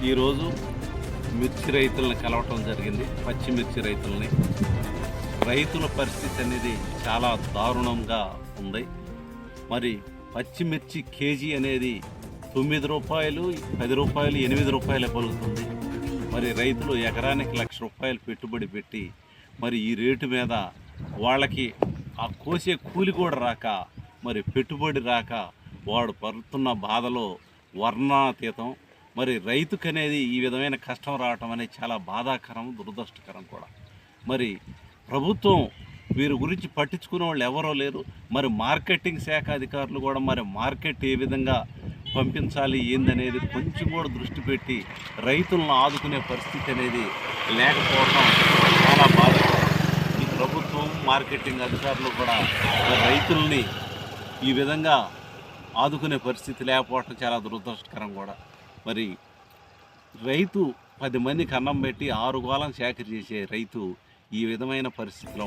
ఈరోజు మిర్చి రైతులను కలవటం జరిగింది. పచ్చిమిర్చి రైతులని. రైతుల పరిస్థితి అనేది చాలా దారుణంగా ఉంది. మరి పచ్చిమిర్చి కేజీ అనేది 9 రూపాయలు, 10 రూపాయలు, 8 రూపాయలే పలుకుతుంది. మరి రైతులు ఎకరానికి ₹1,00,000 పెట్టుబడి పెట్టి మరి ఈ రేటు మీద వాళ్ళకి ఆ కోసే కూలి కూడా రాక, మరి పెట్టుబడి రాక వాడు పడుతున్న బాధలో వర్ణాతీతం. మరి రైతుకు అనేది ఈ విధమైన కష్టం రావటం అనేది చాలా బాధాకరం, దురదృష్టకరం కూడా. మరి ప్రభుత్వం వీరి గురించి పట్టించుకునే వాళ్ళు ఎవరో లేరు. మరి మార్కెటింగ్ శాఖ అధికారులు కూడా మరి మార్కెట్ ఏ విధంగా పంపించాలి ఏందనేది కొంచెం కూడా దృష్టి పెట్టి రైతులను ఆదుకునే పరిస్థితి అనేది లేకపోవటం చాలా బాధాకరం. ఈ ప్రభుత్వం మార్కెటింగ్ అధికారులు కూడా రైతుల్ని ఈ విధంగా ఆదుకునే పరిస్థితి లేకపోవటం చాలా దురదృష్టకరం కూడా. మరి రైతు 10 మందికి అన్నం పెట్టి 6 గోళం సేకరి చేసే రైతు ఈ విధమైన పరిస్థితిలో